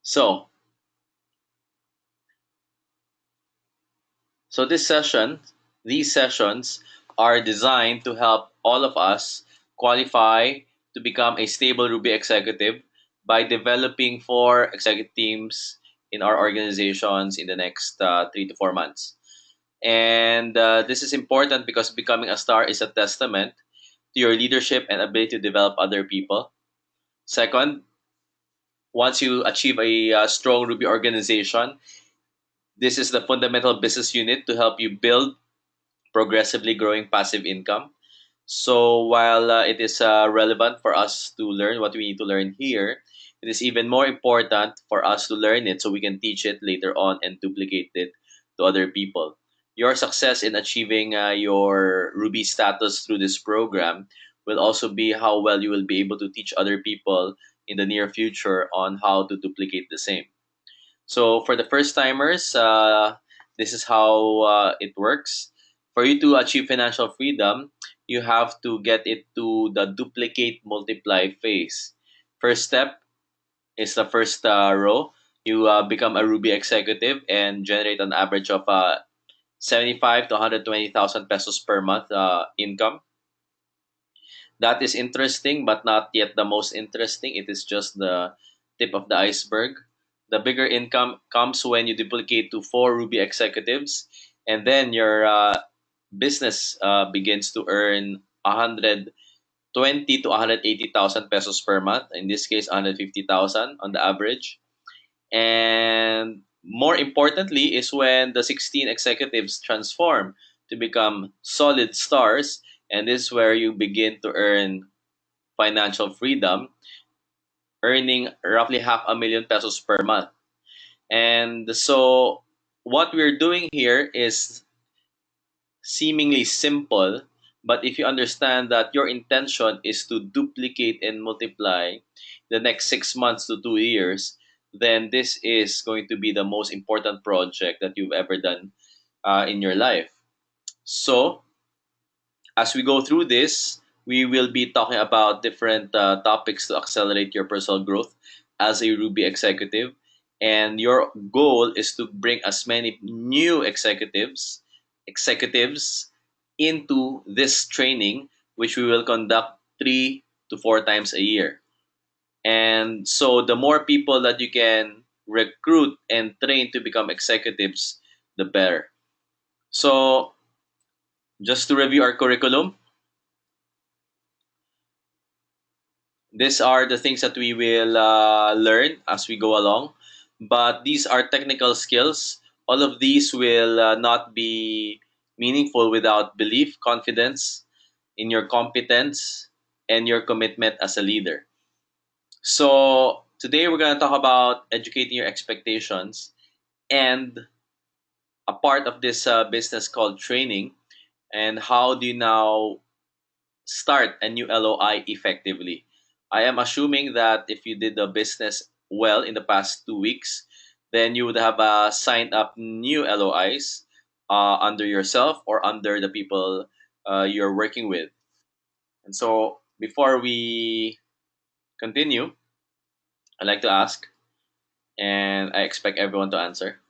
So, so these sessions are designed to help all of us qualify to become a stable Ruby executive by developing four executive teams in our organizations in the next 3 to 4 months. And this is important because becoming a star is a testament to your leadership and ability to develop other people. Second, once you achieve a strong Ruby organization, this is the fundamental business unit to help you build progressively growing passive income. So while it is relevant for us to learn what we need to learn here, it is even more important for us to learn it so we can teach it later on and duplicate it to other people. Your success in achieving your Ruby status through this program will also be how well you will be able to teach other people in the near future on how to duplicate the same. So for the first timers, this is how it works. For you to achieve financial freedom, you have to get it to the duplicate multiply phase. First step is the first row. You become a Ruby executive and generate an average of 75 to 120,000 pesos per month income. That is interesting, but not yet the most interesting. It is just the tip of the iceberg. The bigger income comes when you duplicate to four Ruby executives, and then your business begins to earn 120 to 180,000 pesos per month. In this case, 150,000 on the average. And more importantly is when the 16 executives transform to become solid stars, and this is where you begin to earn financial freedom, earning roughly half a million pesos per month. And so what we're doing here is seemingly simple, but if you understand that your intention is to duplicate and multiply the next 6 months to 2 years, then this is going to be the most important project that you've ever done in your life. So, as we go through this, we will be talking about different topics to accelerate your personal growth as a Ruby executive. And your goal is to bring as many new executives into this training, which we will conduct 3 to 4 times a year. And so the more people that you can recruit and train to become executives, the better. So just to review our curriculum, these are the things that we will learn as we go along. But these are technical skills. All of these will not be meaningful without belief, confidence in your competence, and your commitment as a leader. So, today we're going to talk about educating your expectations and a part of this business called training, and how do you now start a new LOI effectively. I am assuming that if you did the business well in the past 2 weeks, then you would have signed up new LOIs under yourself or under the people you're working with. And so before we continue, I'd like to ask, and I expect everyone to answer.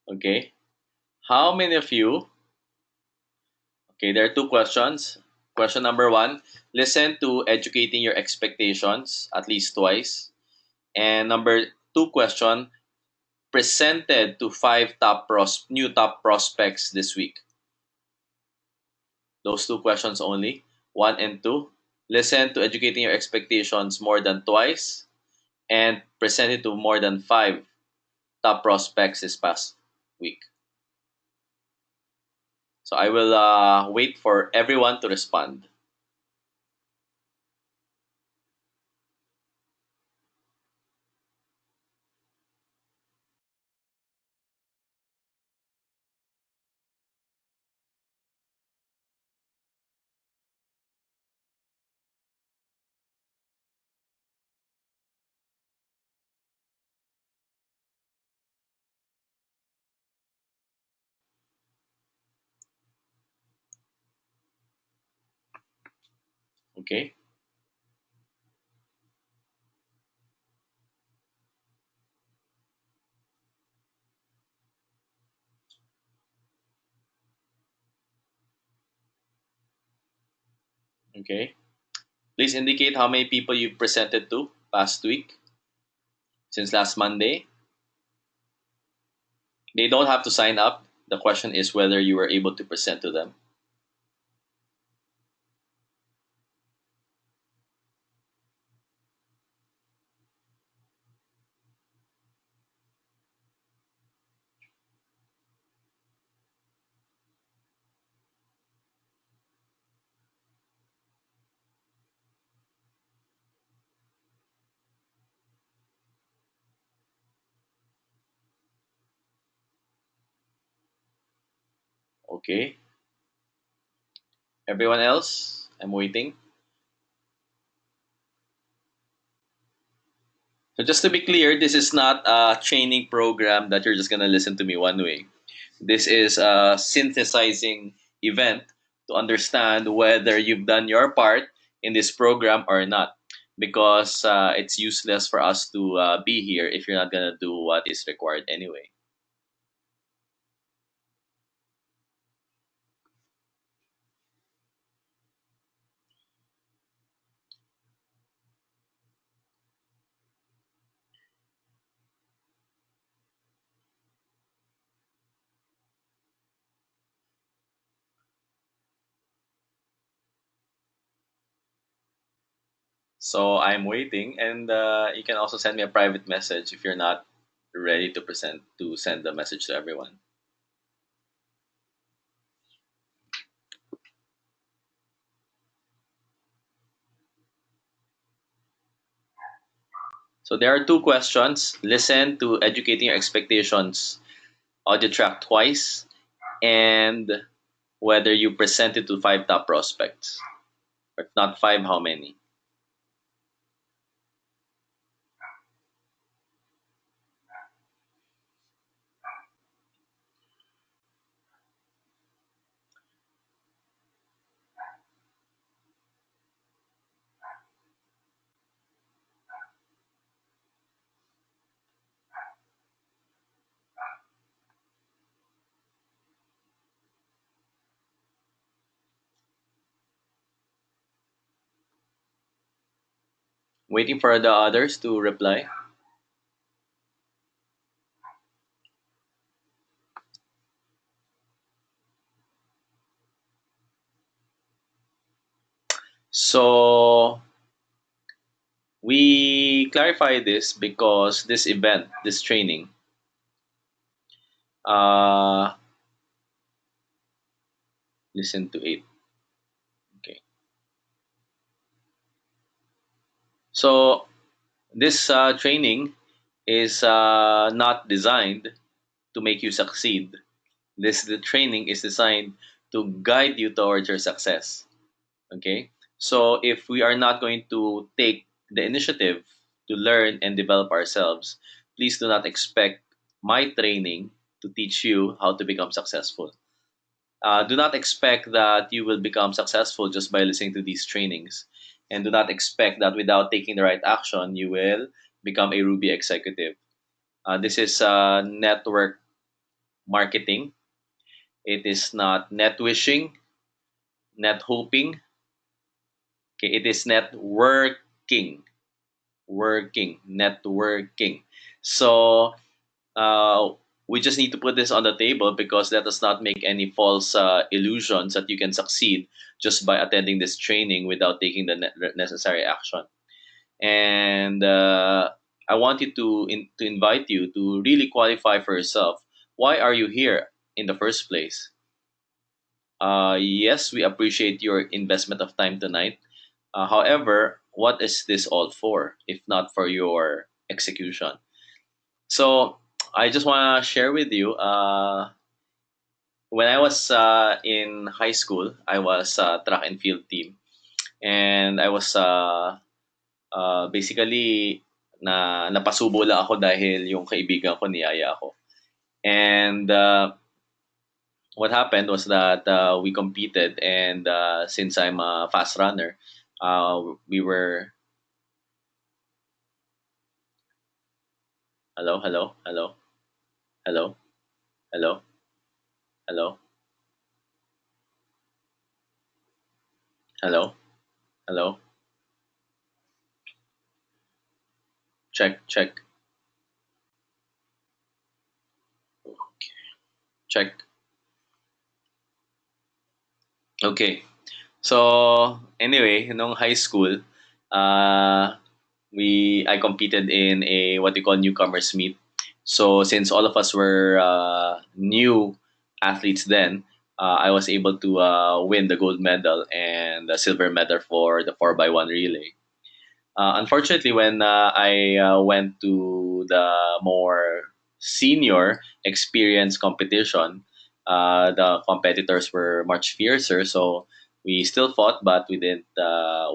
Okay. How many of you, okay, there are two questions. Question number one, listen to educating your expectations at least twice. And number two question, presented to five new top prospects this week. Those two questions only. One and two. Listen to educating your expectations more than twice and presented to more than five top prospects this past week. So I will wait for everyone to respond. Okay. Okay. Please indicate how many people you presented to past week since last Monday. They don't have to sign up. The question is whether you were able to present to them. Okay. Everyone else, I'm waiting. So just to be clear, this is not a training program that you're just gonna listen to me one way. This is a synthesizing event to understand whether you've done your part in this program or not. Because it's useless for us to be here if you're not gonna do what is required anyway. So I'm waiting, and you can also send me a private message if you're not ready to present to send the message to everyone. So there are two questions. Listen to educating your expectations audio track twice, and whether you present it to five top prospects. Or if not five, how many? Waiting for the others to reply. So we clarify this because this event, this training, uh, listen to it. Okay. So this training is not designed to make you succeed. This the training is designed to guide you towards your success. Okay. So if we are not going to take the initiative to learn and develop ourselves, please do not expect my training to teach you how to become successful. Do not expect that you will become successful just by listening to these trainings. And do not expect that without taking the right action, you will become a Ruby executive. This is network marketing. It is not net wishing, net hoping. Okay, it is networking, networking. So uh, we just need to put this on the table because let us not make any false illusions that you can succeed just by attending this training without taking the necessary action. And I want you to invite you to really qualify for yourself. Why are you here in the first place? Yes, we appreciate your investment of time tonight. However, what is this all for if not for your execution? So I just want to share with you. When I was in high school, I was track and field team, and I was basically napasubo lang ako dahil yung kaibigan ko niyaya ako. And what happened was that we competed, and since I'm a fast runner, we were hello, hello, hello, hello, hello, hello, hello. Hello? Check, check, check. Okay. So, anyway, nung high school, uh, I competed in a what you call newcomers meet. So since all of us were new athletes then, I was able to win the gold medal and the silver medal for the 4x1 relay. Unfortunately, when I went to the more senior experience competition, the competitors were much fiercer. So we still fought, but we didn't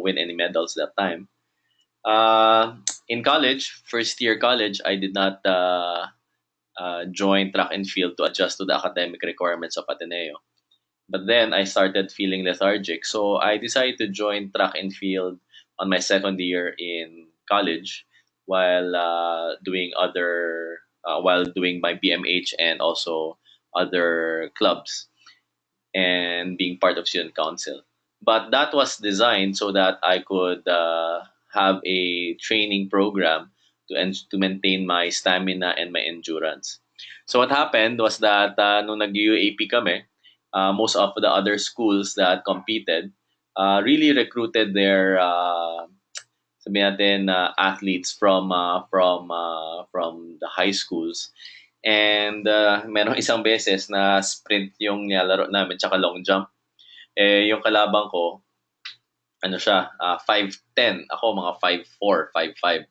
win any medals that time. In college, first year college, I did not join track and field to adjust to the academic requirements of Ateneo. But then I started feeling lethargic, so I decided to join track and field on my second year in college, while doing my BMH and also other clubs and being part of student council. But that was designed so that I could have a training program to maintain my stamina and my endurance. So what happened was that nung nag-UAP kami, most of the other schools that competed really recruited their sabihin natin athletes from the high schools. And merong isang beses na sprint yung nilalaro namin tsaka long jump. Yung kalabang ko, ano siya, 5'10". Ako mga 5'4", 5'5".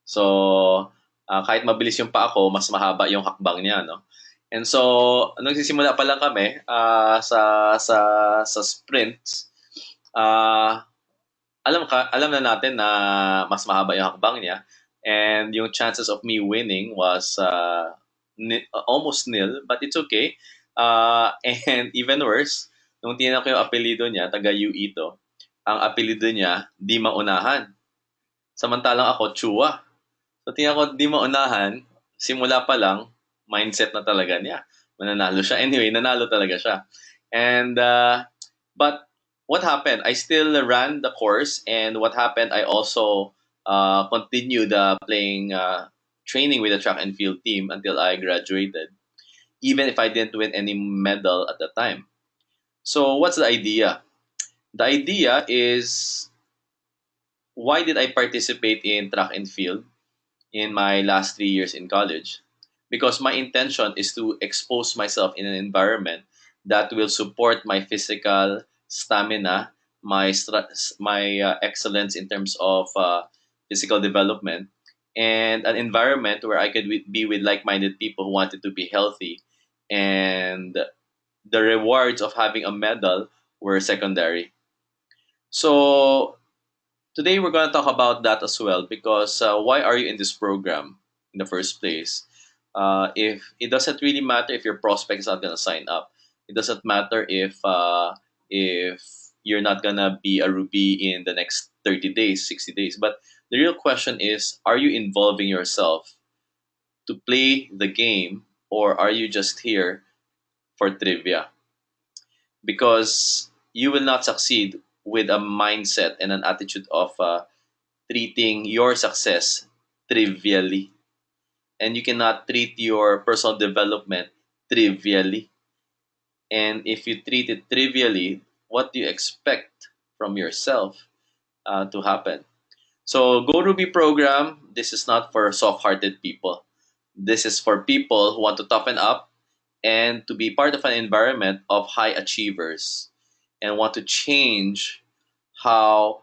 So, kahit mabilis yung pa ako, mas mahaba yung hakbang niya, no? And so, nung nagsisimula pa lang kami sa sprints, ah alam na natin na mas mahaba yung hakbang niya, and yung chances of me winning was almost nil, but it's okay. And even worse, nung tinignan ko yung apelido niya, taga UE to, ang apelido niya, Di Maunahan. Samantalang ako, Chua. So tingnan ko, Di Maunahan, simula pa lang, mindset na talaga niya. Mananalo siya. Anyway, nanalo talaga siya. And but what happened? I still ran the course, and what happened? I also continued playing, training with the track and field team until I graduated, even if I didn't win any medal at the time. So, what's the idea? The idea is, why did I participate in track and field in my last 3 years in college? Because my intention is to expose myself in an environment that will support my physical stamina, my excellence in terms of physical development, and an environment where I could be with like-minded people who wanted to be healthy. And the rewards of having a medal were secondary. So today we're going to talk about that as well, because why are you in this program in the first place? If it doesn't really matter if your prospect is not going to sign up, it doesn't matter if you're not going to be a Ruby in the next 30 days, 60 days. But the real question is, are you involving yourself to play the game, or are you just here for trivia? Because you will not succeed with a mindset and an attitude of treating your success trivially. And you cannot treat your personal development trivially. And if you treat it trivially, what do you expect from yourself to happen? So, Go Ruby program, this is not for soft hearted people. This is for people who want to toughen up and to be part of an environment of high achievers and want to change how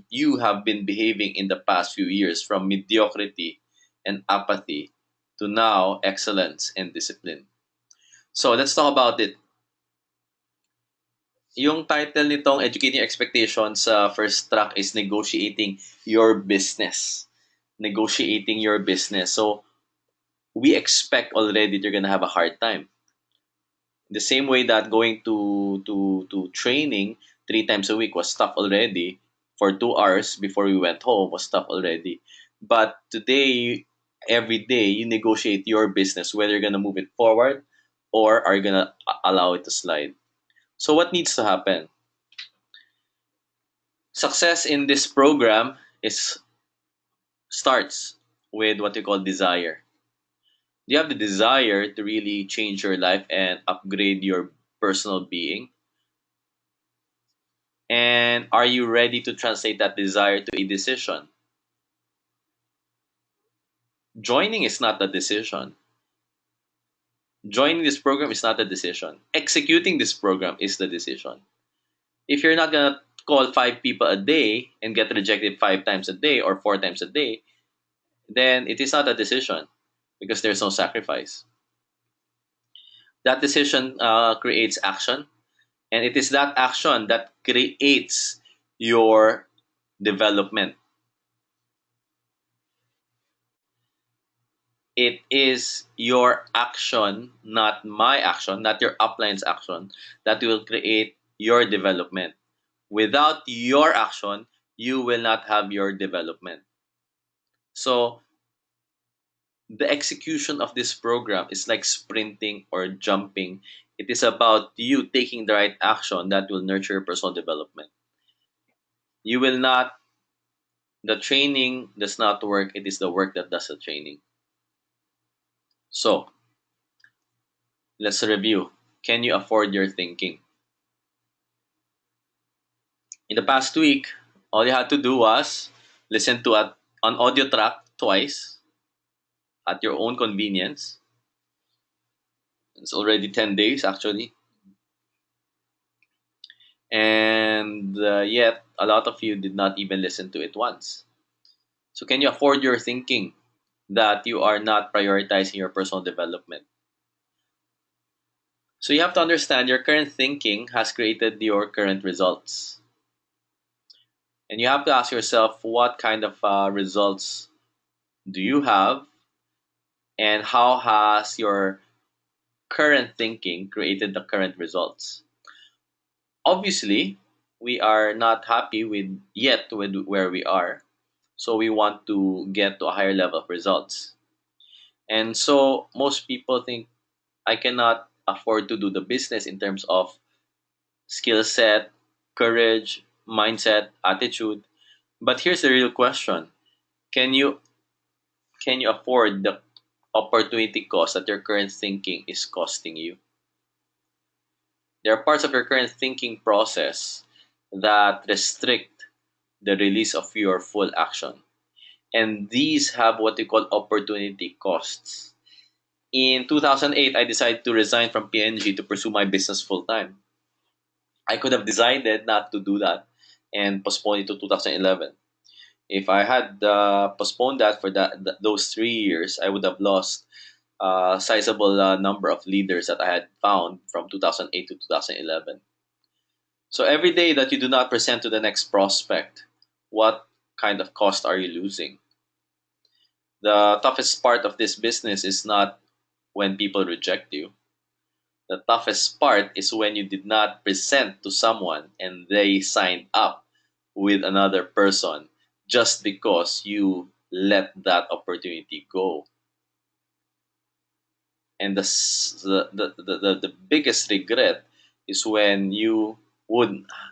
you have been behaving in the past few years, from mediocrity and apathy to now excellence and discipline. So let's talk about it. Yung title nitong Educating Your Expectations sa first track is Negotiating Your Business. Negotiating your business. So we expect already that you're gonna have a hard time. The same way that going to training 3 times a week was tough already, for 2 hours before we went home was tough already. But today, every day, you negotiate your business, whether you're gonna move it forward or are you gonna allow it to slide. So what needs to happen? Success in this program is starts with what you call desire. Do you have the desire to really change your life and upgrade your personal being? And are you ready to translate that desire to a decision? Joining is not a decision. Joining this program is not a decision. Executing this program is the decision. If you're not going to call five people a day and get rejected five times a day or four times a day, then it is not a decision because there's no sacrifice. That decision creates action, and it is that action that creates your development. It is your action, not my action, not your upline's action, that will create your development. Without your action, you will not have your development. So, the execution of this program is like sprinting or jumping. It is about you taking the right action that will nurture your personal development. You will not, the training does not work, it is the work that does the training. So, let's review. Can you afford your thinking? In the past week, all you had to do was listen to an audio track twice at your own convenience. It's already 10 days actually. And yet, a lot of you did not even listen to it once. So, can you afford your thinking that you are not prioritizing your personal development? So, you have to understand your current thinking has created your current results. And you have to ask yourself what kind of results do you have, and how has your current thinking created the current results? Obviously, we are not happy with where we are, so we want to get to a higher level of results. And so most people think I cannot afford to do the business in terms of skill set, courage, mindset, attitude. But here's the real question. Can you afford the opportunity cost that your current thinking is costing you? There are parts of your current thinking process that restrict the release of your full action. And these have what we call opportunity costs. In 2008, I decided to resign from PNG to pursue my business full time. I could have decided not to do that and postpone it to 2011. If I had postponed that for those 3 years, I would have lost a sizable number of leaders that I had found from 2008 to 2011. So every day that you do not present to the next prospect, what kind of cost are you losing? The toughest part of this business is not when people reject you. The toughest part is when you did not present to someone and they signed up with another person just because you let that opportunity go. And the biggest regret is when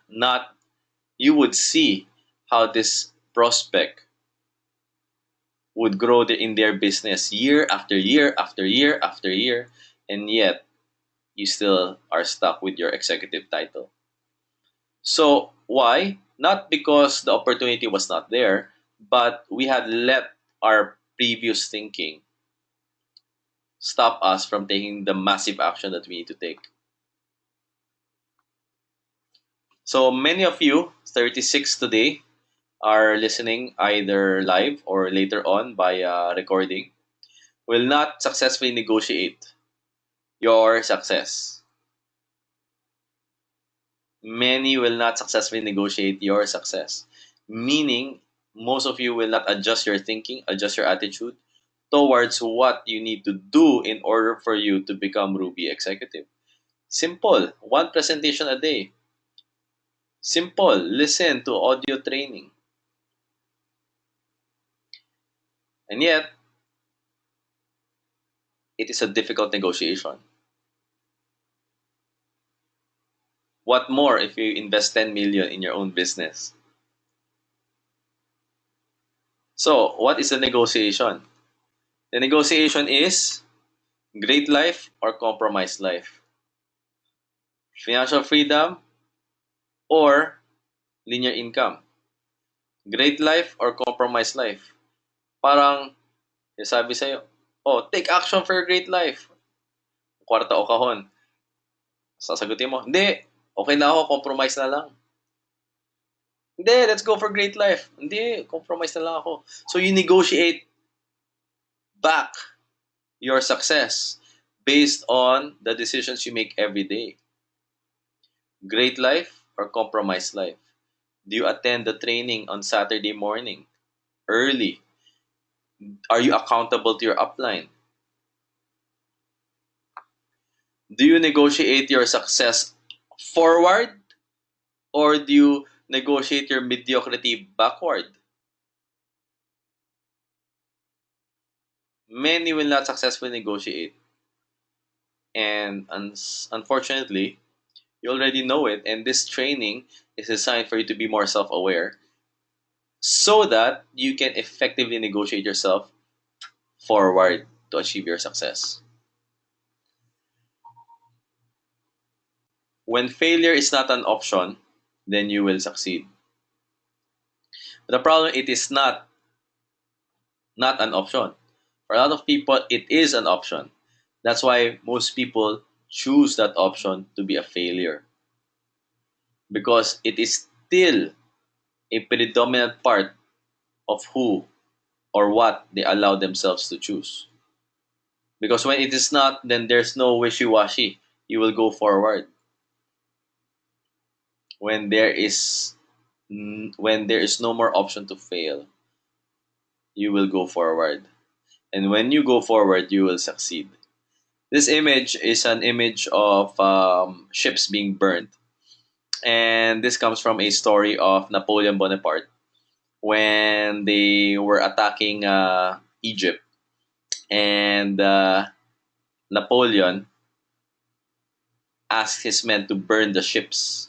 not you would see how this prospect would grow in their business year after year after year after year, and yet you still are stuck with your executive title. So why? Not because the opportunity was not there, but we had let our previous thinking stop us from taking the massive action that we need to take. So many of you, 36 today, are listening either live or later on by recording, will not successfully negotiate your success. Many will not successfully negotiate your success. Meaning, most of you will not adjust your thinking, adjust your attitude towards what you need to do in order for you to become Ruby Executive. Simple, one presentation a day. Simple, listen to audio training. And yet, it is a difficult negotiation. What more if you invest 10 million in your own business? So, what is the negotiation? The negotiation is great life or compromised life, financial freedom or linear income, great life or compromised life. Parang, sabi sa'yo, oh, take action for your great life. Kwarta o kahon. Sasagutin mo, hindi, okay na ako, compromise na lang. Hindi, let's go for great life. Hindi, compromise na lang ako. So you negotiate back your success based on the decisions you make every day. Great life or compromised life? Do you attend the training on Saturday morning early? Are you accountable to your upline? Do you negotiate your success forward or do you negotiate your mediocrity backward? Many will not successfully negotiate. And unfortunately, you already know it. And this training is designed for you to be more self aware so that you can effectively negotiate yourself forward to achieve your success. When failure is not an option, then you will succeed. But the problem, it is not an option. For a lot of people, it is an option. That's why most people choose that option to be a failure because it is still a predominant part of who or what they allow themselves to choose. Because when it is not, then there's no wishy washy. You will go forward. When there is no more option to fail, you will go forward. And when you go forward, you will succeed. This image is an image of ships being burned. And this comes from a story of Napoleon Bonaparte when they were attacking Egypt. And Napoleon asked his men to burn the ships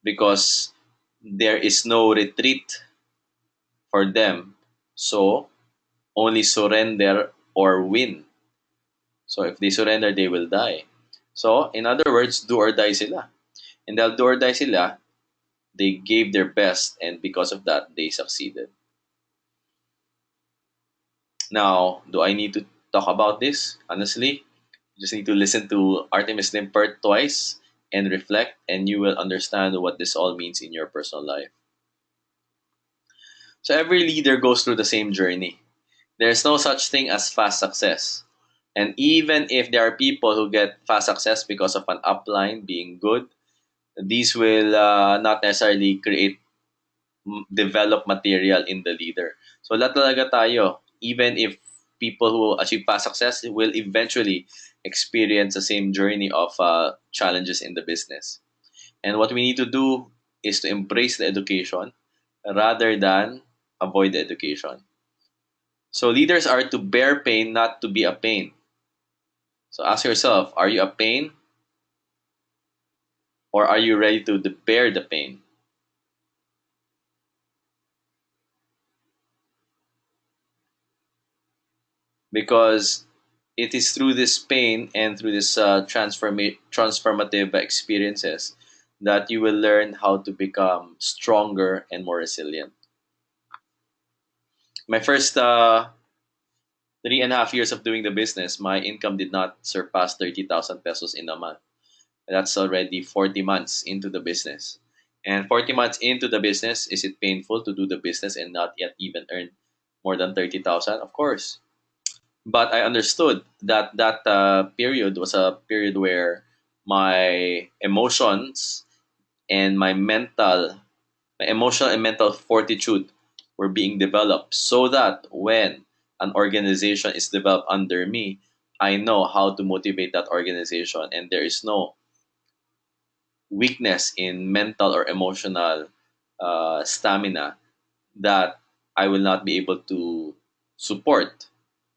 because there is no retreat for them. So, only surrender or win. So, if they surrender, they will die. So, in other words, do or die sila. And dahil do or die sila, they gave their best and because of that, they succeeded. Now, do I need to talk about this? Honestly, you just need to listen to Artemis Limpert twice and reflect, and you will understand what this all means in your personal life. So, every leader goes through the same journey. There's no such thing as fast success. And even if there are people who get fast success because of an upline being good, these will not necessarily develop material in the leader. So lahat talaga tayo, even if people who achieve fast success will eventually experience the same journey of challenges in the business. And what we need to do is to embrace the education rather than avoid the education. So leaders are to bear pain, not to be a pain. So ask yourself, are you a pain or are you ready to bear the pain? Because it is through this pain and through this transformative experiences that you will learn how to become stronger and more resilient. My first 3.5 years of doing the business, my income did not surpass 30,000 pesos in a month. That's already 40 months into the business. And 40 months into the business, is it painful to do the business and not yet even earn more than 30,000? Of course. But I understood that period was a period where my emotions and my emotional and mental fortitude were being developed so that when an organization is developed under me, I know how to motivate that organization and there is no weakness in mental or emotional stamina that I will not be able to support.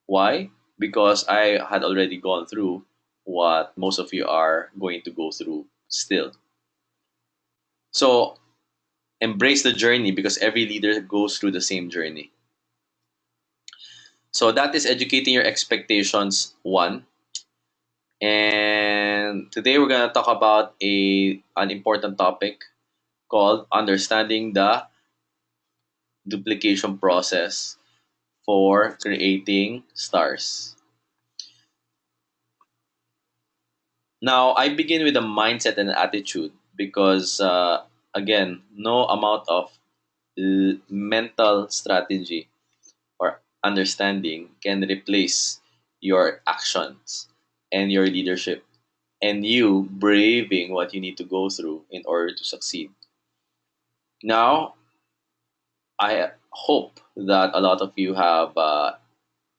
Why? Because I had already gone through what most of you are going to go through still. So embrace the journey because every leader goes through the same journey. So that is educating your expectations one. And today we're gonna talk about an important topic called understanding the duplication process for creating stars. Now, I begin with a mindset and attitude because, again, no amount of mental strategy or understanding can replace your actions and your leadership and you braving what you need to go through in order to succeed. Now, I hope that a lot of you have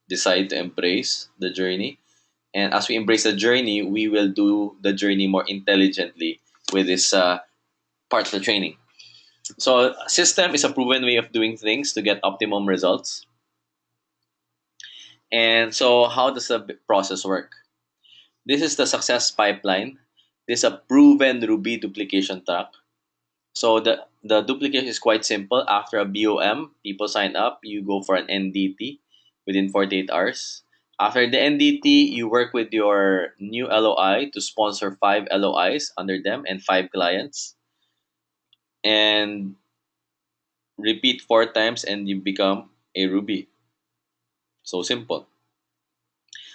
decided to embrace the journey. And as we embrace the journey, we will do the journey more intelligently with this part of the training. So, system is a proven way of doing things to get optimum results. And so, how does the process work? This is the success pipeline. This is a proven Ruby duplication track. So, the duplication is quite simple. After a BOM, people sign up, you go for an NDT within 48 hours. After the NDT, you work with your new LOI to sponsor 5 LOIs under them and 5 clients. And repeat 4 times and you become a Ruby. So simple.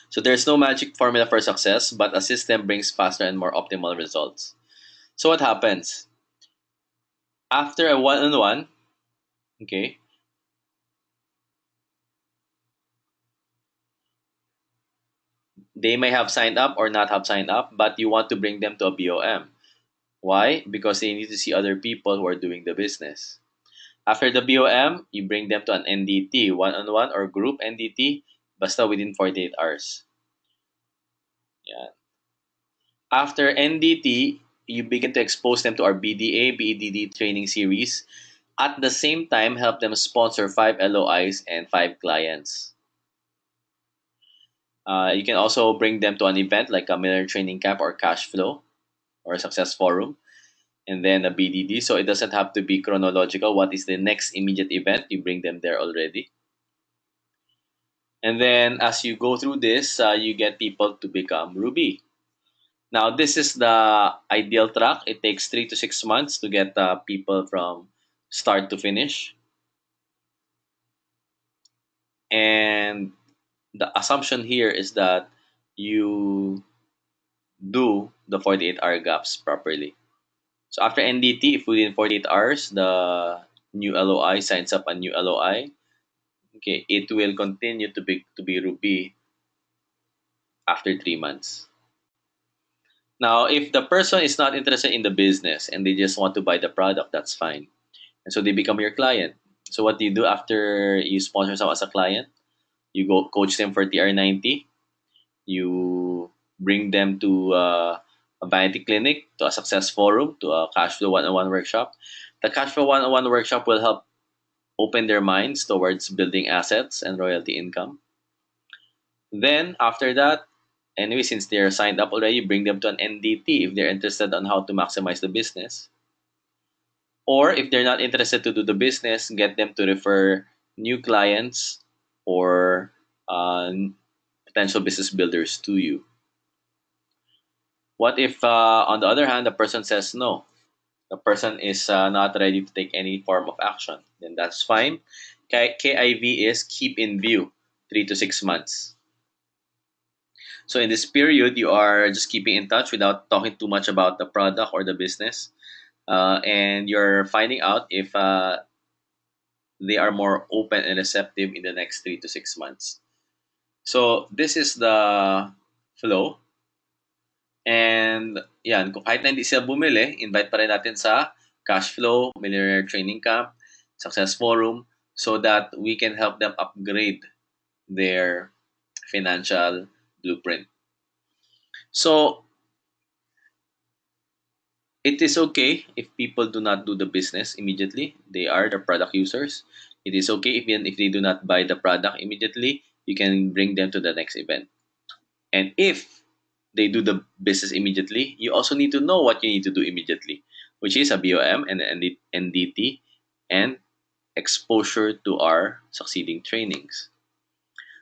So there's no magic formula for success, but a system brings faster and more optimal results. So what happens? After a one-on-one, okay, they may have signed up or not have signed up, but you want to bring them to a BOM. Why? Because they need to see other people who are doing the business. After the BOM, you bring them to an NDT, one-on-one or group NDT, basta within 48 hours. Yeah. After NDT, you begin to expose them to our BDA, BDD training series. At the same time, help them sponsor 5 LOIs and 5 clients. You can also bring them to an event like a Miller Training Camp or Cash Flow or a Success Forum, and then a BDD. So it doesn't have to be chronological. What is the next immediate event? You bring them there already. And then as you go through this, you get people to become Ruby. Now, this is the ideal track. It takes 3 to 6 months to get people from start to finish. And the assumption here is that you do the 48-hour gaps properly. So after NDT, if within 48 hours, the new LOI signs up a new LOI, okay, it will continue to be Ruby after 3 months. Now, if the person is not interested in the business and they just want to buy the product, that's fine. And so they become your client. So what do you do after you sponsor someone as a client? You go coach them for TR90. You bring them to a vanity clinic, to a success forum, to a cash flow 101 workshop. The cash flow 101 workshop will help open their minds towards building assets and royalty income. Then after that, anyway, since they're signed up already, bring them to an NDT if they're interested on how to maximize the business. Or if they're not interested to do the business, get them to refer new clients or potential business builders to you. What if, on the other hand, the person says no? The person is not ready to take any form of action. Then that's fine. KIV is keep in view, 3 to 6 months. So in this period, you are just keeping in touch without talking too much about the product or the business, and you're finding out if they are more open and receptive in the next 3 to 6 months. So this is the flow. And yan, kung kahit na hindi sila bumili, invite pa rin natin sa Cash Flow, Millionaire Training Camp, Success Forum, so that we can help them upgrade their financial blueprint. So it is okay if people do not do the business immediately. They are the product users. It is okay if they do not buy the product immediately. You can bring them to the next event. And if they do the business immediately, you also need to know what you need to do immediately, which is a BOM and an NDT and exposure to our succeeding trainings.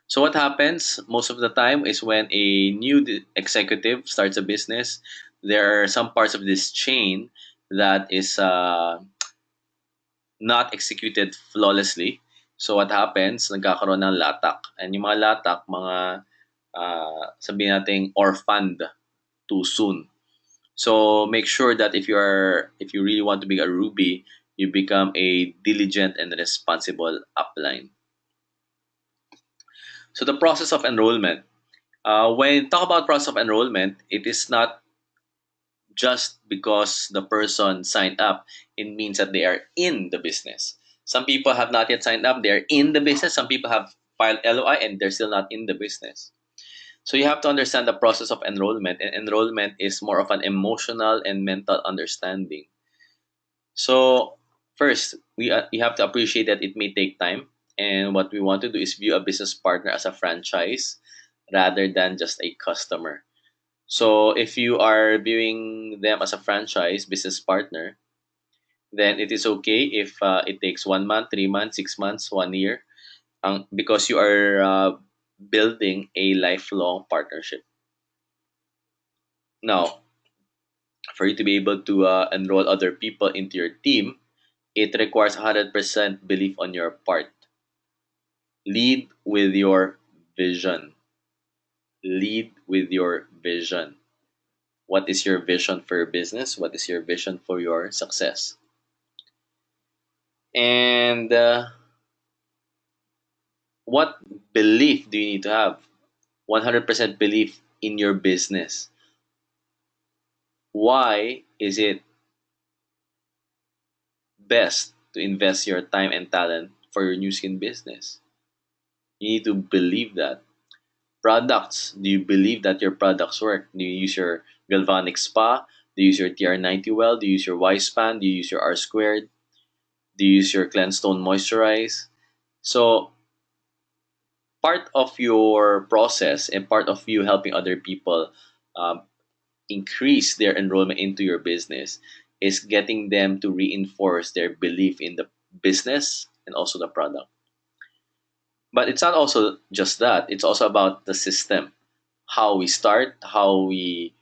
So what happens most of the time is when a new executive starts a business, there are some parts of this chain that is not executed flawlessly. So what happens, nagkakaroon ng latak. And yung mga latak, mga sabihin nating orphaned too soon. So make sure that if you really want to be a Ruby, you become a diligent and responsible upline. So the process of enrollment. When talk about process of enrollment, it is not just because the person signed up. It means that they are in the business. Some people have not yet signed up. They are in the business. Some people have filed LOI and they're still not in the business. So you have to understand the process of enrollment, and enrollment is more of an emotional and mental understanding. So first, you have to appreciate that it may take time, and what we want to do is view a business partner as a franchise rather than just a customer. So if you are viewing them as a franchise business partner, then it is okay if it takes 1 month, 3 months, 6 months, 1 year, because you are building a lifelong partnership. Now, for you to be able to enroll other people into your team, it requires 100% belief on your part. Lead with your vision. Lead with your vision. What is your vision for your business? What is your vision for your success? And what belief do you need to have? 100% belief in your business. Why is it best to invest your time and talent for your new skin business? You need to believe that. Products. Do you believe that your products work? Do you use your galvanic spa? Do you use your TR90 well? Do you use your Y span? Do you use your R squared? Do you use your cleanse tone moisturize? So part of your process and part of you helping other people um, increase their enrollment into your business is getting them to reinforce their belief in the business and also the product. But it's not also just that, it's also about the system, how we start, how we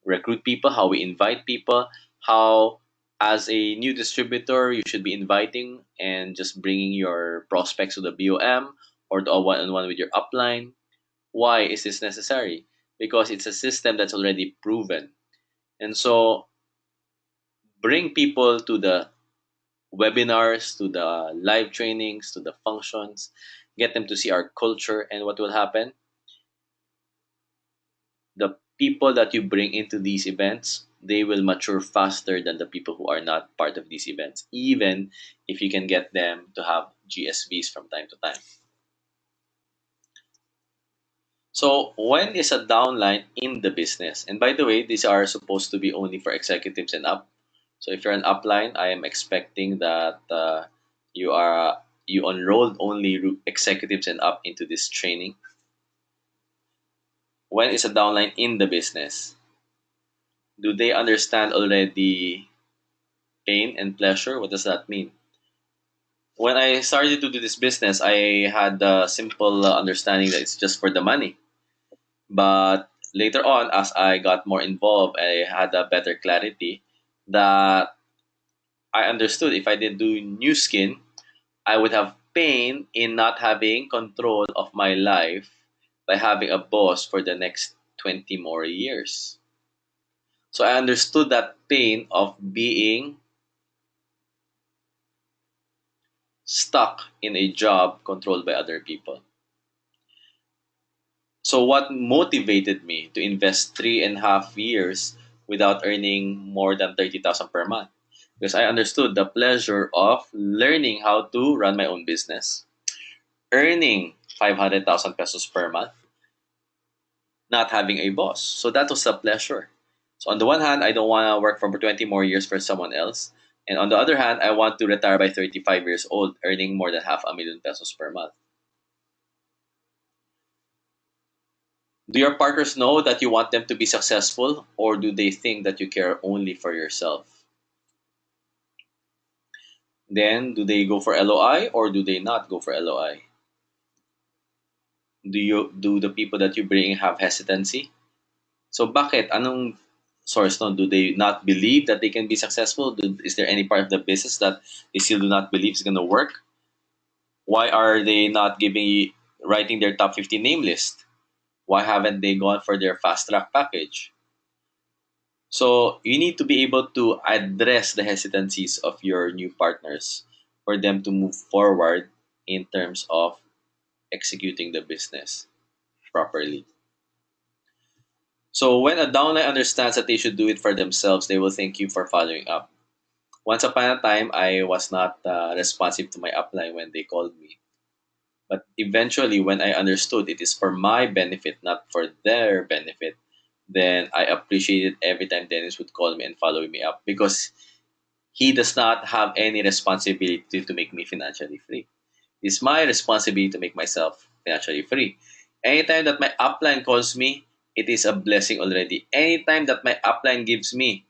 recruit people, how we invite people, how as a new distributor you should be inviting and just bringing your prospects to the BOM or to a one-on-one with your upline. Why is this necessary? Because it's a system that's already proven. And so bring people to the webinars, to the live trainings, to the functions, get them to see our culture, and what will happen? The people that you bring into these events, they will mature faster than the people who are not part of these events, even if you can get them to have GSVs from time to time. So when is a downline in the business? And by the way, these are supposed to be only for executives and up. So if you're an upline, I am expecting that you enrolled only executives and up into this training. When is a downline in the business? Do they understand already pain and pleasure? What does that mean? When I started to do this business, I had a simple understanding that it's just for the money. But later on, as I got more involved, I had a better clarity that I understood if I didn't do new skin, I would have pain in not having control of my life by having a boss for the next 20 more years. So I understood that pain of being stuck in a job controlled by other people. So what motivated me to invest 3.5 years without earning more than 30,000 per month? Because I understood the pleasure of learning how to run my own business, earning 500,000 pesos per month, not having a boss. So that was the pleasure. So on the one hand, I don't want to work for 20 more years for someone else. And on the other hand, I want to retire by 35 years old, earning more than half a million pesos per month. Do your partners know that you want them to be successful, or do they think that you care only for yourself? Then, do they go for LOI or do they not go for LOI? Do the people that you bring have hesitancy? So bakit? Anong source no? Do they not believe that they can be successful? Is there any part of the business that they still do not believe is going to work? Why are they not writing their top 50 name list? Why haven't they gone for their fast track package? So you need to be able to address the hesitancies of your new partners for them to move forward in terms of executing the business properly. So when a downline understands that they should do it for themselves, they will thank you for following up. Once upon a time, I was not responsive to my upline when they called me. But eventually, when I understood it is for my benefit, not for their benefit, then I appreciated every time Dennis would call me and follow me up because he does not have any responsibility to make me financially free. It's my responsibility to make myself financially free. Anytime that my upline calls me, it is a blessing already. Anytime that my upline gives me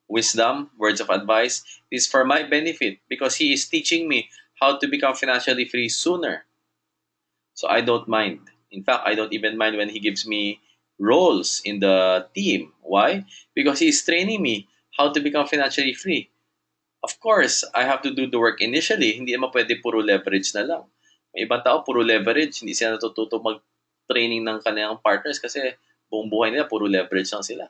wisdom, words of advice, it is for my benefit because he is teaching me how to become financially free sooner. So I don't mind. In fact, I don't even mind when he gives me roles in the team. Why? Because he is training me how to become financially free. Of course, I have to do the work initially. Hindi naman pwede puro leverage na lang. May ibang tao, puro leverage. Hindi sila natututo mag-training ng kanilang partners kasi buong buhay nila, puro leverage lang sila.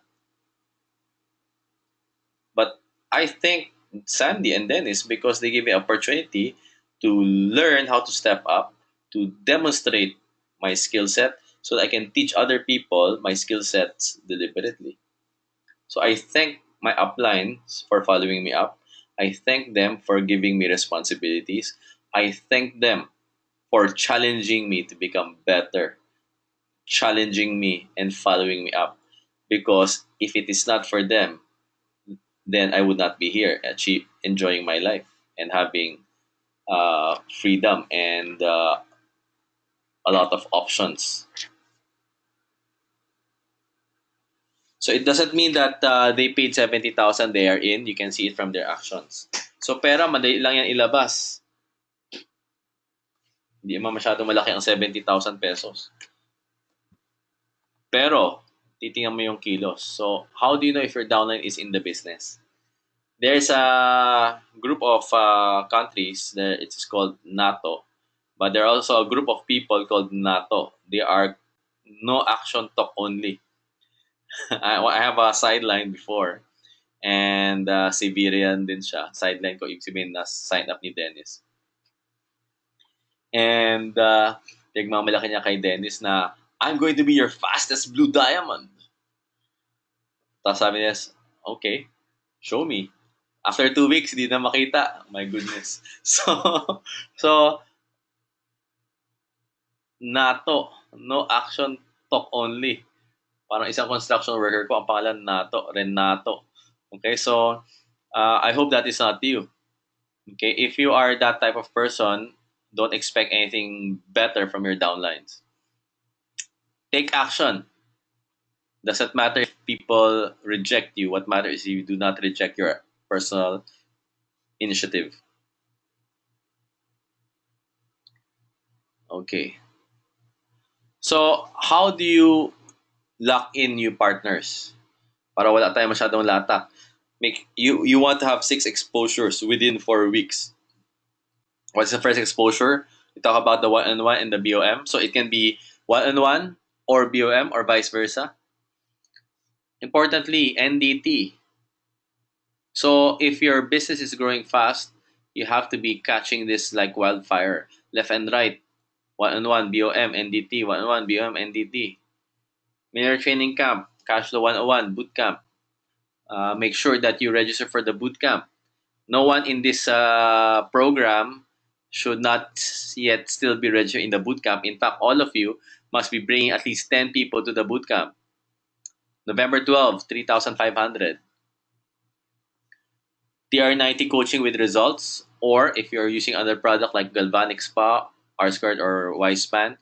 But I think Sandy and Dennis, because they give me opportunity to learn how to step up, to demonstrate my skill set, so that I can teach other people my skill sets deliberately. So I thank my uplines for following me up. I thank them for giving me responsibilities. I thank them for challenging me to become better, challenging me and following me up. Because if it is not for them, then I would not be here, enjoying my life and having freedom and a lot of options. So it doesn't mean that they paid 70,000, they are in. You can see it from their actions. So pera, madali lang yan ilabas. Hindi naman masyado malaki ang 70,000 pesos. Pero, titingnan mo yung kilos. So, how do you know if your downline is in the business? There's a group of countries that it's called NATO, but there are also a group of people called NATO. They are no action talk only. I have a sideline before, and Siberian din siya. Sideline ko, ibig sabihin na sign up ni Dennis. And nagmamalaki niya kay Dennis na, I'm going to be your fastest blue diamond. Tapos sabi niya, okay, show me. After 2 weeks, hindi na makita. My goodness. So NATO, no action, talk only. Parang isang construction worker ko, ang pangalan NATO, Renato. Okay, so I hope that is not you. Okay, if you are that type of person, don't expect anything better from your downlines. Take action. Doesn't matter if people reject you. What matters is you do not reject your personal initiative. Okay. So, how do you lock in new partners? Para wala tayong masyadong latak. You want to have 6 exposures within 4 weeks. What's the first exposure? We talk about the one-on-one and the BOM. So it can be one-on-one or BOM or vice versa. Importantly, NDT. So if your business is growing fast, you have to be catching this like wildfire. Left and right. One-on-one, BOM, NDT. One-on-one, BOM, NDT. Miller Training Camp, Cashflow 101, Bootcamp. Make sure that you register for the bootcamp. No one in this program should not yet still be registered in the bootcamp. In fact, all of you must be bringing at least 10 people to the bootcamp. November 12, 3,500. TR90 coaching with results, or if you're using other product like Galvanic Spa, R-Squared, or Wispan,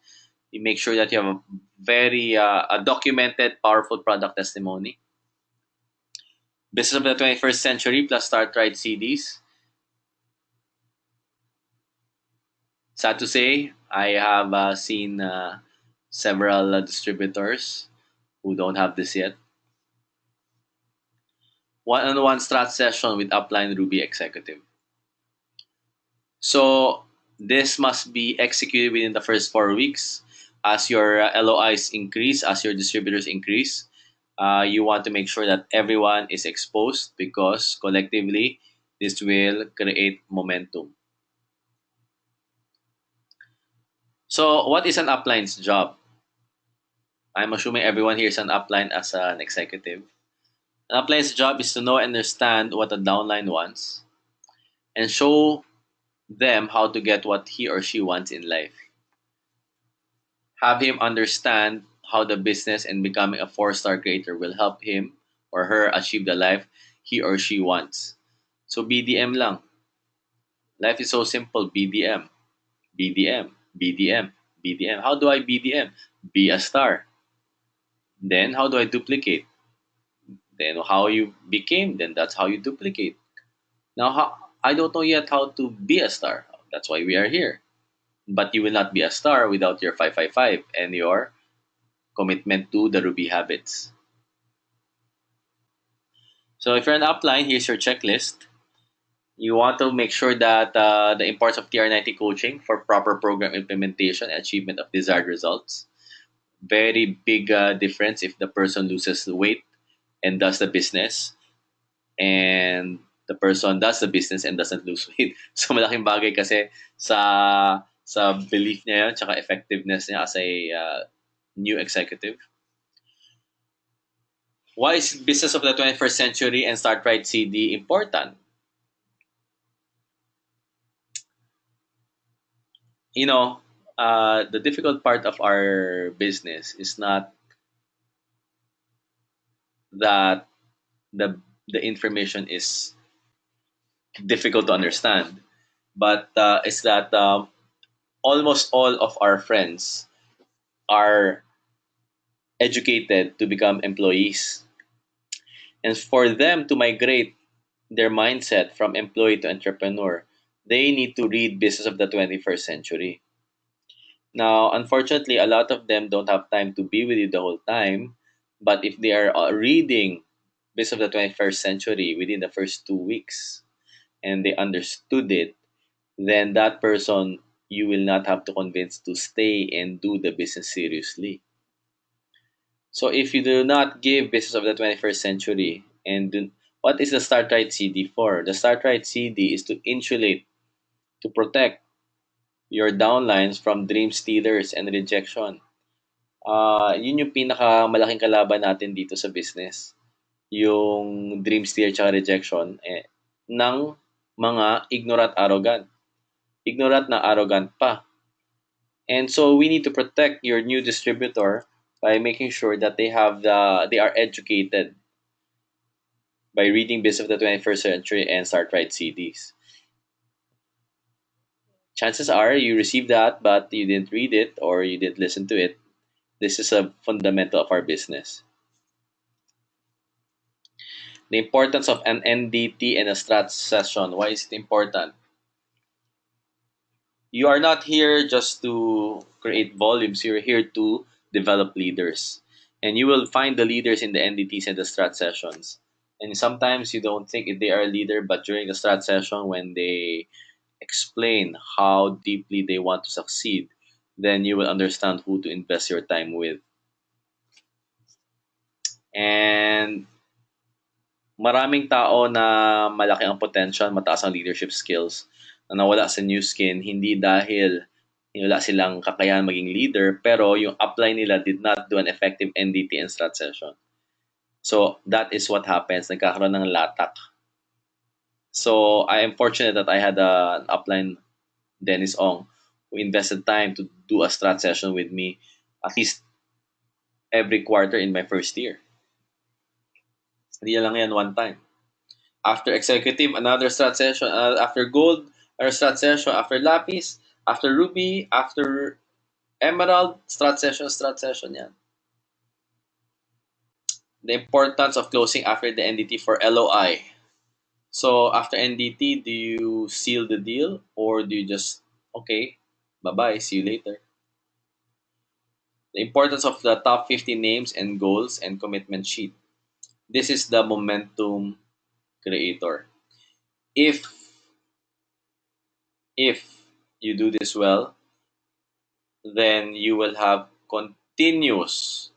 you make sure that you have a very a documented, powerful product testimony. Business of the 21st Century plus Start Right CDs. Sad to say, I have seen several distributors who don't have this yet. One-on-one strat session with upline Ruby executive. So this must be executed within the first 4 weeks. As your LOIs increase, as your distributors increase, you want to make sure that everyone is exposed because collectively this will create momentum. So, what is an upline's job? I'm assuming everyone here is an upline as an executive. An upline's job is to know and understand what a downline wants and show them how to get what he or she wants in life. Have him understand how the business and becoming a four-star creator will help him or her achieve the life he or she wants. So BDM lang. Life is so simple. BDM, BDM, BDM, BDM. How do I BDM? Be a star. Then how do I duplicate? Then how you became, then that's how you duplicate. Now, I don't know yet how to be a star. That's why we are here. But you will not be a star without your 555 and your commitment to the Ruby habits. So if you're an upline, here's your checklist. You want to make sure that the importance of TR90 coaching for proper program implementation and achievement of desired results. Very big difference if the person loses weight and does the business, and the person does the business and doesn't lose weight. So malaking bagay kasi sa belief niya yun, tsaka effectiveness niya as a new executive. Why is business of the 21st century and Start Right CD important? You know, the difficult part of our business is not that the information is difficult to understand, but it's that almost all of our friends are educated to become employees. And for them to migrate their mindset from employee to entrepreneur, they need to read Business of the 21st Century. Now, unfortunately, a lot of them don't have time to be with you the whole time. But if they are reading Business of the 21st Century within the first 2 weeks and they understood it, then that person you will not have to convince to stay and do the business seriously. So if you do not give Business of the 21st Century what is the Start Right CD for? The Start Right CD is to insulate, to protect your downlines from dream stealers and rejection. Yun yung pinakamalaking kalaban natin dito sa business. Yung dream stealer at rejection ng mga ignorant arrogant. Ignorant na arrogant pa. And so we need to protect your new distributor by making sure that they are educated by reading Business of the 21st Century and Start Right CDs. Chances are you received that, but you didn't read it or you didn't listen to it. This is a fundamental of our business. The importance of an NDT and a strat session. Why is it important? You are not here just to create volumes. You're here to develop leaders. And you will find the leaders in the NDTs and the strat sessions. And sometimes you don't think they are a leader, but during the strat session, when they explain how deeply they want to succeed, then you will understand who to invest your time with. And maraming tao na malaki ang potential, mataas ang leadership skills, na nawala sa new skin, hindi dahil wala silang kakayahan maging leader, pero yung upline nila did not do an effective NDT and strat session. So, that is what happens. Nagkakaroon ng latak. So, I am fortunate that I had an upline, Dennis Ong, who invested time to do a strat session with me at least every quarter in my first year. Hindi lang yan one time. After executive, another strat session. After gold, another strat session. After lapis, after ruby, after emerald, strat session yan. The importance of closing after the NDT for LOI. So after NDT, do you seal the deal or do you just, okay, bye-bye, see you later? The importance of the top 50 names and goals and commitment sheet. This is the momentum creator. If if you do this well, then you will have continuous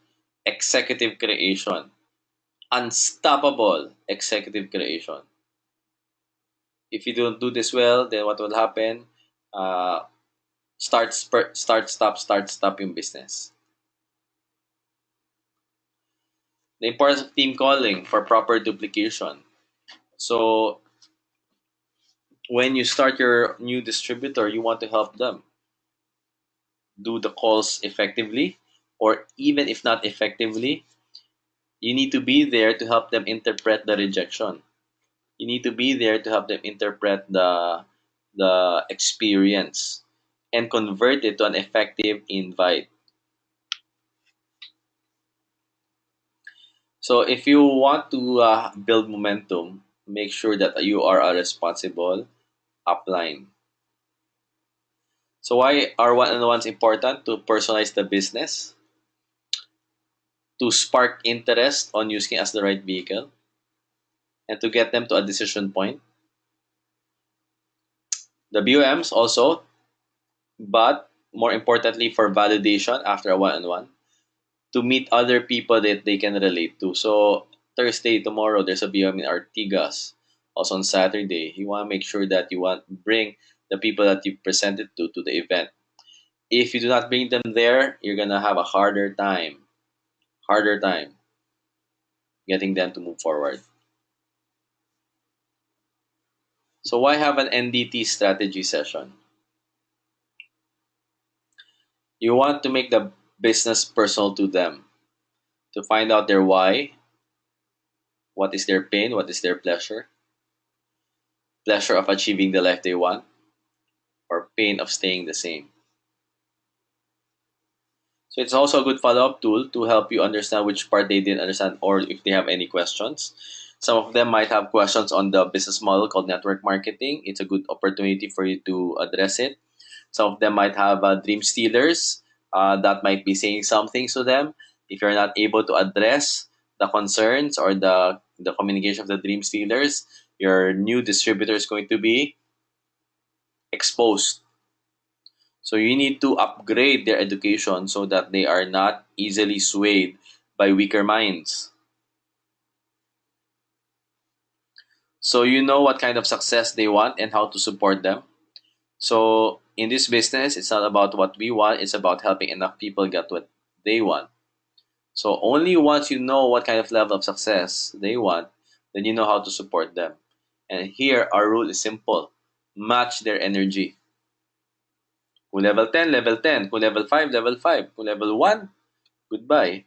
executive creation, unstoppable executive creation. If you don't do this well, then what will happen? Uh, start, stop yung business. The importance of team calling for proper duplication. So when you start your new distributor, you want to help them do the calls effectively, or even if not effectively, you need to be there to help them interpret the rejection. You need to be there to help them interpret the experience and convert it to an effective invite. So if you want to build momentum, make sure that you are a responsible upline. So why are one-on-ones important? To personalize the business, to spark interest on using as the right vehicle, and to get them to a decision point. The BUMs also, but more importantly for validation after a one-on-one, to meet other people that they can relate to. So Thursday, tomorrow, there's a BUM in Artigas. Also on Saturday, you want to make sure that you want bring the people that you presented to the event. If you do not bring them there, you're gonna have a harder time getting them to move forward. So why have an NDT strategy session? You want to make the business personal to them, to find out their why, what is their pain, what is their pleasure of achieving the life they want, or pain of staying the same. So it's also a good follow-up tool to help you understand which part they didn't understand or if they have any questions. Some of them might have questions on the business model called network marketing. It's a good opportunity for you to address it. Some of them might have dream stealers that might be saying something to them. If you're not able to address the concerns or the communication of the dream stealers, your new distributor is going to be exposed. So you need to upgrade their education so that they are not easily swayed by weaker minds. So you know what kind of success they want and how to support them. So in this business, it's not about what we want, it's about helping enough people get what they want. So only once you know what kind of level of success they want, then you know how to support them. And here our rule is simple. Match their energy. Kung level 10, level 10. Kung level 5, level 5. Kung level 1, goodbye.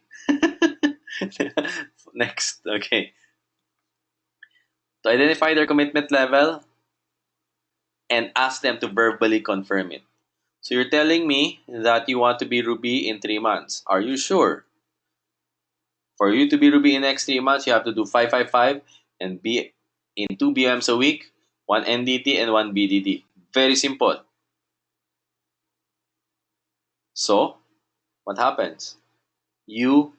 Next, okay. To identify their commitment level and ask them to verbally confirm it. So you're telling me that you want to be Ruby in 3 months. Are you sure? For you to be Ruby in the next 3 months, you have to do 555 and be in 2 BMs a week, one NDT and one BDD. Very simple. So, what happens? You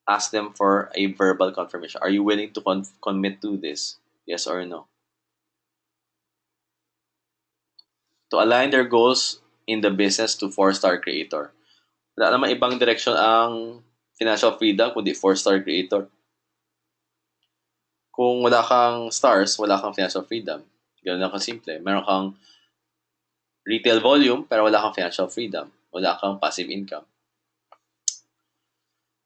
ask them for a verbal confirmation. Are you willing to commit to this? Yes or no? To align their goals in the business to four-star creator. Wala naman ibang direction ang financial freedom kundi four-star creator. Kung wala kang stars, wala kang financial freedom. Ganun lang kasimple. Meron kang retail volume pero wala kang financial freedom. Wala kang passive income.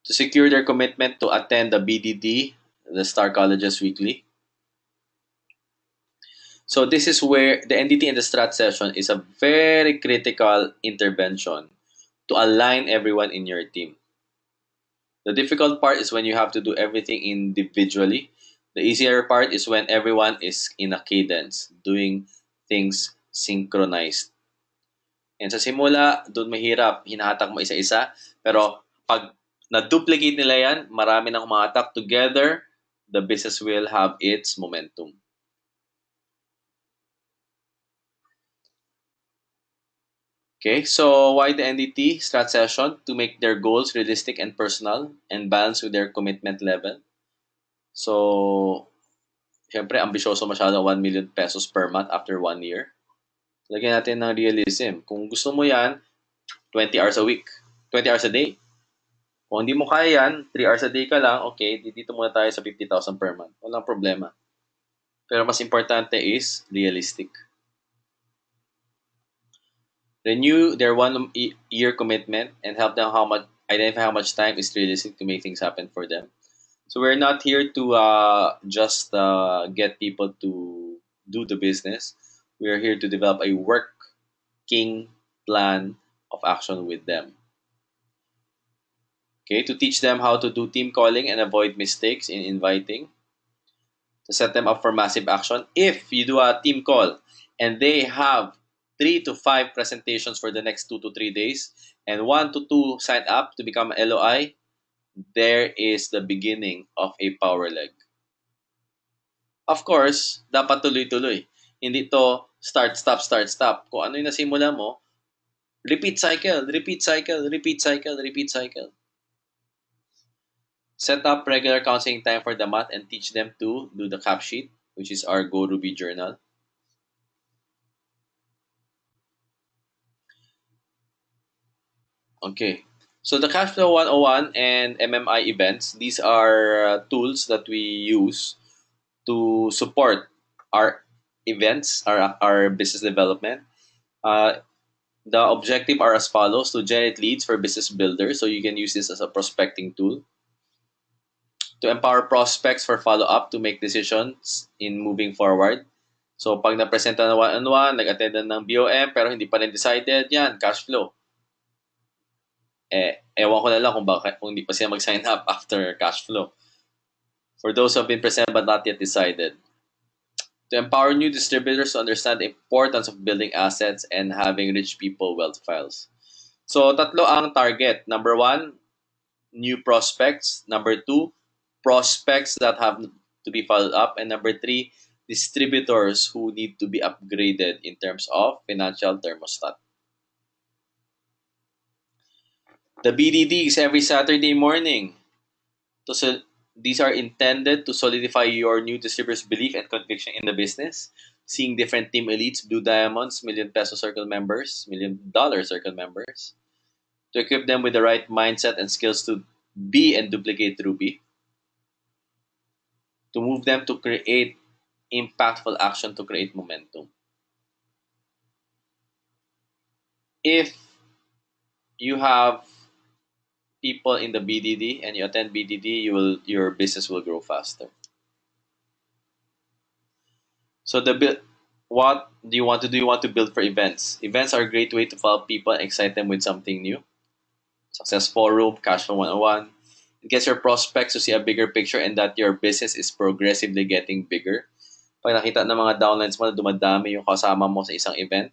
To secure their commitment to attend the BDD, the Star Colleges Weekly. So this is where the NDT and the Strat session is a very critical intervention to align everyone in your team. The difficult part is when you have to do everything individually. The easier part is when everyone is in a cadence, doing things synchronized. And sa simula, doon mahirap, hinahatak mo isa-isa. Pero pag na-duplicate nila yan, marami nang umahatak together, the business will have its momentum. Okay, so why the NDT strat session? To make their goals realistic and personal and balance with their commitment level. So, syempre, ambisyoso masyado 1 million pesos per month after 1 year. Lagyan natin ng realism. Kung gusto mo yan, 20 hours a week, 20 hours a day. Kung hindi mo kaya yan, 3 hours a day ka lang, okay, dito muna tayo sa 50,000 per month. Walang problema. Pero mas importante is realistic. Renew their 1 year commitment and help them identify how much time is realistic to make things happen for them. So we're not here to just get people to do the business. We're here to develop a working plan of action with them. Okay, to teach them how to do team calling and avoid mistakes in inviting. To set them up for massive action. If you do a team call and they have 3 to 5 presentations for the next 2 to 3 days and 1 to 2 sign up to become LOI, there is the beginning of a power leg. Of course, dapat tuloy-tuloy. Hindi to start, stop, start, stop. Kung ano yung nasimula mo, repeat cycle, repeat cycle, repeat cycle, repeat cycle. Set up regular counseling time for the month and teach them to do the cap sheet, which is our Go Ruby journal. Okay. So the Cashflow 101 and MMI events, these are tools that we use to support our events, our business development. The objective are as follows: to generate leads for business builders, so you can use this as a prospecting tool. To empower prospects for follow-up to make decisions in moving forward. So pag na-presenta na one-on-one, nag-attend ng BOM, pero hindi pa rin decided, yan, cash flow. Ewan ko na lang kung hindi pa sila mag-sign up after cash flow. For those who have been present but not yet decided. To empower new distributors to understand the importance of building assets and having rich people wealth files. So, tatlo ang target. Number 1, new prospects. Number 2, prospects that have to be followed up. And number 3, distributors who need to be upgraded in terms of financial thermostat. The BDDs every Saturday morning. So these are intended to solidify your new distributor's belief and conviction in the business. Seeing different team elites, Blue Diamonds, million peso circle members, $1 million circle members. To equip them with the right mindset and skills to be and duplicate Ruby. To move them to create impactful action to create momentum. If you have people in the BDD and you attend BDD, your business will grow faster. So what do you want to do? You want to build for events. Events are a great way to follow people and excite them with something new. Success Forum, Cashflow 101. It gets your prospects to see a bigger picture and that your business is progressively getting bigger. Pag nakita ng mga downlines mo na dumadami yung kasama mo sa isang event.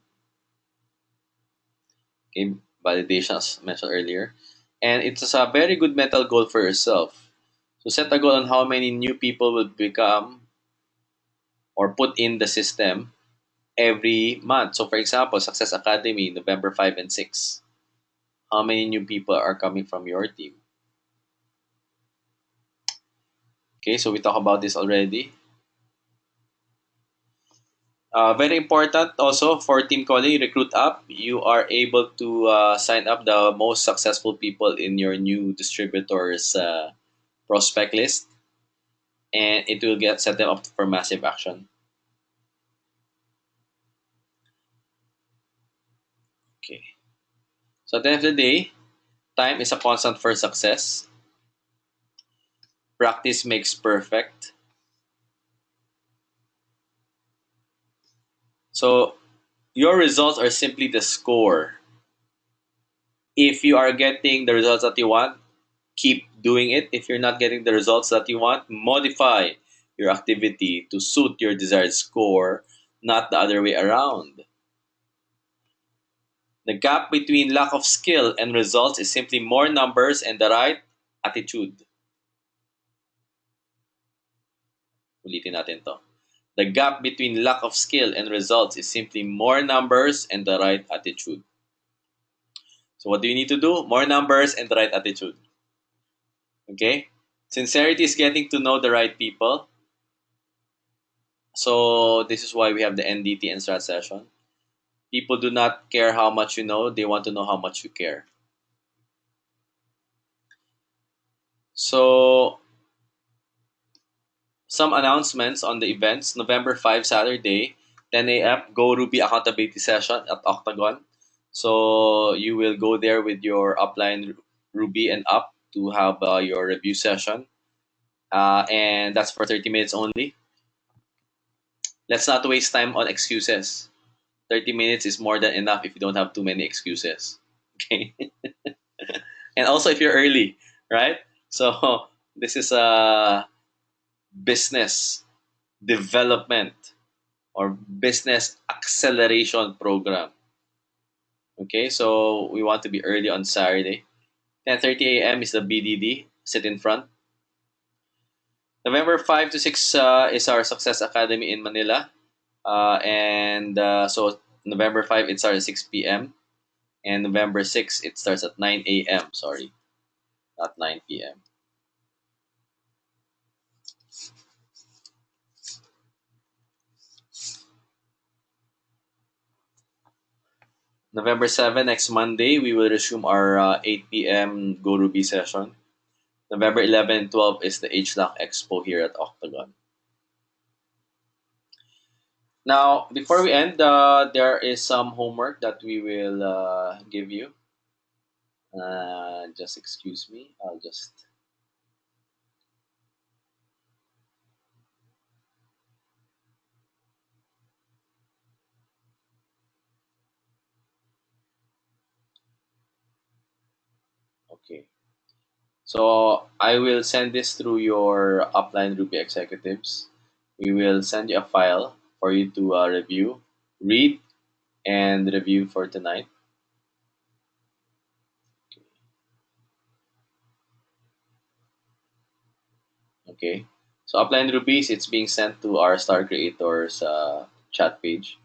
Okay, validation as mentioned earlier. And it's a very good mental goal for yourself. So set a goal on how many new people will become or put in the system every month. So for example, Success Academy, November 5 and 6. How many new people are coming from your team? Okay, so we talked about this already. Very important also for team calling, Recruit Up. You are able to sign up the most successful people in your new distributors prospect list, and it will set them up for massive action. Okay. So at the end of the day, time is a constant for success. Practice makes perfect. So your results are simply the score. If you are getting the results that you want, keep doing it. If you're not getting the results that you want, modify your activity to suit your desired score, not the other way around. The gap between lack of skill and results is simply more numbers and the right attitude. Ulitin natin to. The gap between lack of skill and results is simply more numbers and the right attitude. So what do you need to do? More numbers and the right attitude. Okay? Sincerity is getting to know the right people. So this is why we have the NDT and strat session. People do not care how much you know, they want to know how much you care. So some announcements on the events. November 5, Saturday, 10 a.m. Go Ruby Accountability Session at Octagon. So you will go there with your upline Ruby and up to have your review session. And that's for 30 minutes only. Let's not waste time on excuses. 30 minutes is more than enough if you don't have too many excuses. Okay. And also if you're early, right? So this is a business development or business acceleration program. Okay, so we want to be early on Saturday. 10:30 a.m. is the BDD. Sit in front. November 5 to 6 is our Success Academy in Manila. And so November 5, it starts at 6 p.m. And November 6, it starts at 9 a.m. Sorry, not 9 p.m. November 7, next Monday, we will resume our 8 p.m. Go Ruby session. November 11 and 12 is the HLOC Expo here at Octagon. Now, before we end, there is some homework that we will give you. Just excuse me. I'll just. Okay. So I will send this through your upline Ruby executives. We will send you a file for you to review, read, and review for tonight. Okay. So upline rubies, it's being sent to our Star Creators chat page.